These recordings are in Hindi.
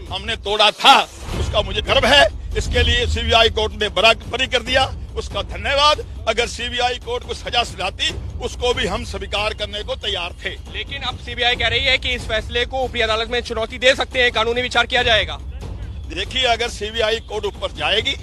हमने तोड़ा था, उसका मुझे गर्व है। इसके लिए सीबीआई कोर्ट ने बरी कर दिया, उसका धन्यवाद। अगर सीबीआई कोर्ट को सजा सुनाती, उसको भी हम स्वीकार करने को तैयार थे। लेकिन अब सीबीआई कह रही है कि इस फैसले को ऊपरी अदालत में चुनौती दे सकते हैं, कानूनी विचार किया जाएगा। देखिए, अगर सीबीआई कोर्ट ऊपर जाएगी,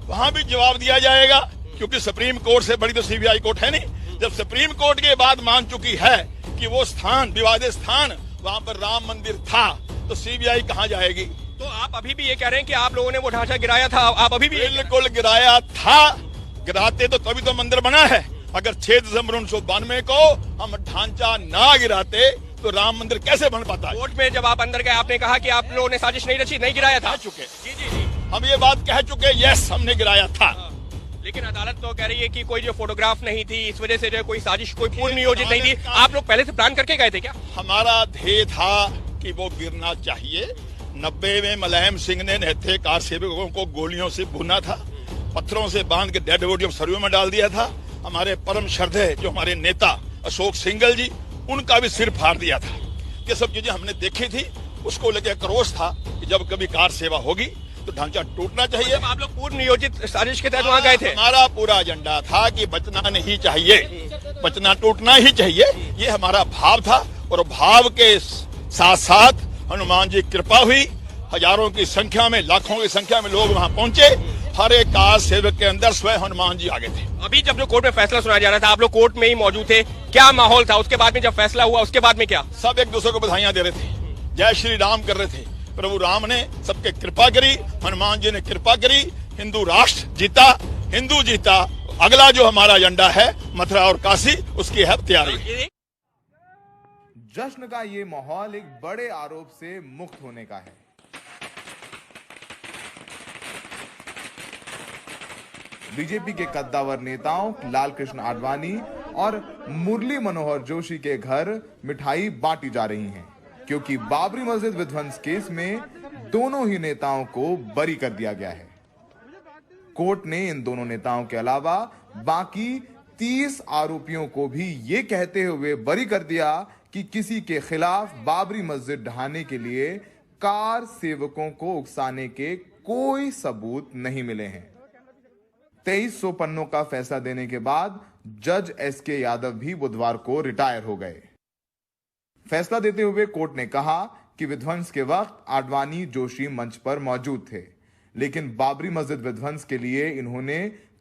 वहां भी जवाब दिया जाएगा, क्योंकि सुप्रीम कोर्ट से बड़ी तो सीबीआई कोर्ट है नहीं। जब सुप्रीम कोर्ट के बाद मान चुकी है कि वो स्थान विवादित स्थान वहां पर राम मंदिर था, तो सीबीआई कहां जाएगी? तो आप अभी भी ये कह रहे हैं कि आप लोगों ने वो ढांचा गिराया था? आप अभी भी बिल्कुल गिराया था। गिराते तो तभी तो मंदिर बना है। अगर 6 दिसंबर 1992 को हम ढांचा ना गिराते तो राम मंदिर कैसे बन पाता है? कोर्ट में जब आप अंदर गए, आपने कहा कि आप लोगों ने साजिश नहीं रची, नहीं गिराया था। चुके जी, हम ये बात कह चुके, यस हमने गिराया था। लेकिन अदालत तो कह रही है कि कोई जो फोटोग्राफ नहीं थी, इस वजह से जो कोई साजिश कोई पूर्ण नियोजित नहीं थी। आप लोग पहले से प्लान करके गए थे क्या? हमारा ध्येय था कि वो गिरना चाहिए। 90 में मुलायम सिंह ने नेते कार सेवकों को गोलियों से भुना था, पत्थरों से बांध के डेड बॉडी सरयू में डाल दिया था। हमारे परम श्रद्धेय जो हमारे नेता अशोक सिंघल जी, उनका भी सिर फाड़ दिया था। ये सब चीजें हमने देखी थी। उसको लेकर क्रोध था कि जब कभी कार सेवा होगी तो ढांचा टूटना चाहिए। आप लोग पूर्ण नियोजित साजिश के तहत वहाँ गए थे? हमारा पूरा एजेंडा था कि बचना नहीं चाहिए, बचना टूटना ही चाहिए, ये हमारा भाव था। और भाव के साथ साथ हनुमान जी की कृपा हुई, हजारों की संख्या में, लाखों की संख्या में लोग वहाँ पहुंचे। हर एक कार सेवक के अंदर स्वयं हनुमान जी आगे थे। अभी जब जो कोर्ट में फैसला सुनाया जा रहा था, आप लोग कोर्ट में ही मौजूद थे, क्या माहौल था? उसके बाद में जब फैसला हुआ, उसके बाद में क्या? सब एक दूसरे को बधाइयां दे रहे थे, जय श्री राम कर रहे थे। प्रभु राम ने सबके कृपा करी, हनुमान जी ने कृपा करी, हिंदू राष्ट्र जीता, हिंदू जीता। अगला जो हमारा एजेंडा है मथुरा और काशी, उसकी है तैयारी। जश्न का ये माहौल एक बड़े आरोप से मुक्त होने का है। बीजेपी के कद्दावर नेताओं लालकृष्ण आडवाणी और मुरली मनोहर जोशी के घर मिठाई बांटी जा रही है, क्योंकि बाबरी मस्जिद विध्वंस केस में दोनों ही नेताओं को बरी कर दिया गया है। कोर्ट ने इन दोनों नेताओं के अलावा बाकी 30 आरोपियों को भी ये कहते हुए बरी कर दिया कि किसी के खिलाफ बाबरी मस्जिद ढहाने के लिए कार सेवकों को उकसाने के कोई सबूत नहीं मिले हैं। 2300 पन्नों का फैसला देने के बाद जज एसके यादव भी बुधवार को रिटायर हो गए। फैसला देते हुए कोर्ट ने कहा कि विध्वंस के वक्त आडवाणी जोशी मंच पर मौजूद थे, लेकिन बाबरी मस्जिद विध्वंस के लिए इन्होंने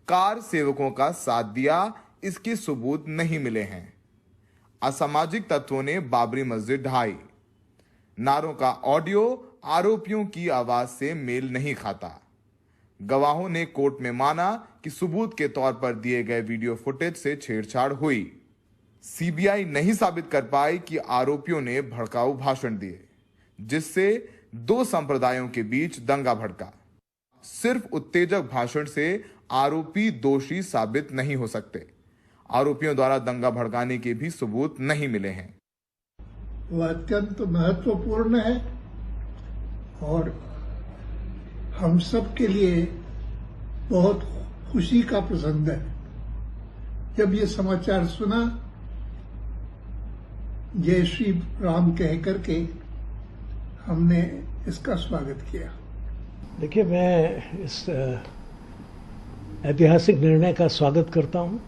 कार सेवकों का साथ दिया, इसके सबूत नहीं मिले हैं। असामाजिक तत्वों ने बाबरी मस्जिद ढहाई। नारों का ऑडियो आरोपियों की आवाज से मेल नहीं खाता। गवाहों ने कोर्ट में माना कि सबूत के तौर पर दिए गए वीडियो फुटेज से छेड़छाड़ हुई। सीबीआई नहीं साबित कर पाई कि आरोपियों ने भड़काऊ भाषण दिए, जिससे दो संप्रदायों के बीच दंगा भड़का। सिर्फ उत्तेजक भाषण से आरोपी दोषी साबित नहीं हो सकते। आरोपियों द्वारा दंगा भड़काने के भी सबूत नहीं मिले हैं। वह अत्यंत महत्वपूर्ण है और हम सब के लिए बहुत खुशी का प्रसंग है। जब ये समाचार सुना, जय श्री राम कह करके हमने इसका स्वागत किया। देखिए, मैं इस ऐतिहासिक निर्णय का स्वागत करता हूं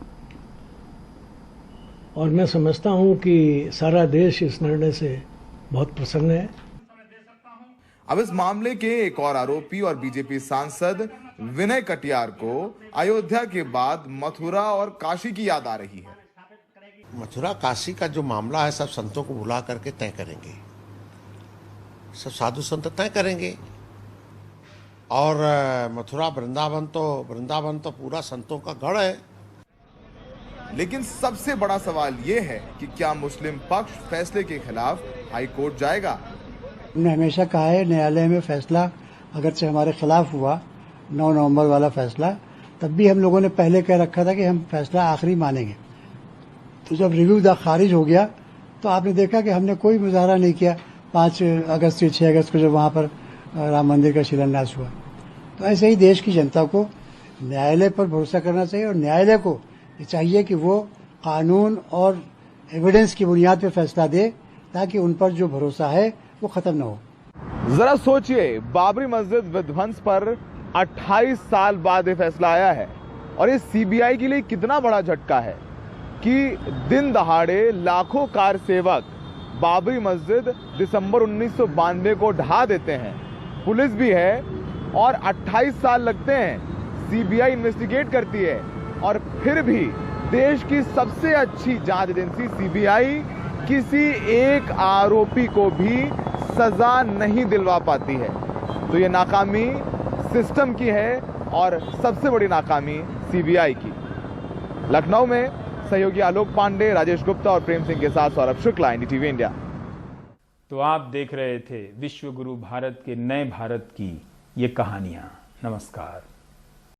और मैं समझता हूं कि सारा देश इस निर्णय से बहुत प्रसन्न है। अब इस मामले के एक और आरोपी और बीजेपी सांसद विनय कटियार को अयोध्या के बाद मथुरा और काशी की याद आ रही है। मथुरा काशी का जो मामला है, सब संतों को बुला करके तय करेंगे, सब साधु संत तय करेंगे। और मथुरा वृंदावन तो पूरा संतों का गढ़ है। लेकिन सबसे बड़ा सवाल यह है कि क्या मुस्लिम पक्ष फैसले के खिलाफ हाई कोर्ट जाएगा? हमने हमेशा कहा है, न्यायालय में फैसला अगरचे हमारे खिलाफ हुआ, 9 नवंबर वाला फैसला, तब भी हम लोगों ने पहले कह रखा था कि हम फैसला आखिरी मानेंगे। तो जब रिव्यू खारिज हो गया तो आपने देखा कि हमने कोई मुजाहरा नहीं किया 5 अगस्त से 6 अगस्त को जब वहां पर राम मंदिर का शिलान्यास हुआ। तो ऐसे ही देश की जनता को न्यायालय पर भरोसा करना चाहिए और न्यायालय को ये चाहिए कि वो कानून और एविडेंस की बुनियाद पर फैसला दे, ताकि उन पर जो भरोसा है वो खत्म न हो। जरा सोचिए, बाबरी मस्जिद विध्वंस पर 28 साल बाद ये फैसला आया है और ये सीबीआई के लिए कितना बड़ा झटका है कि दिन दहाड़े लाखों कार सेवक बाबरी मस्जिद दिसंबर 1992 को ढहा देते हैं। पुलिस भी है और 28 साल लगते हैं, सीबीआई इन्वेस्टिगेट करती है और फिर भी देश की सबसे अच्छी जांच एजेंसी सीबीआई किसी एक आरोपी को भी सजा नहीं दिलवा पाती है। तो ये नाकामी सिस्टम की है और सबसे बड़ी नाकामी सीबीआई की। लखनऊ में सहयोगी आलोक पांडे, राजेश गुप्ता और प्रेम सिंह के साथ सौरभ शुक्ला, एनडीटीवी इंडिया। तो आप देख रहे थे विश्व गुरु भारत के नए भारत की ये कहानियां। नमस्कार।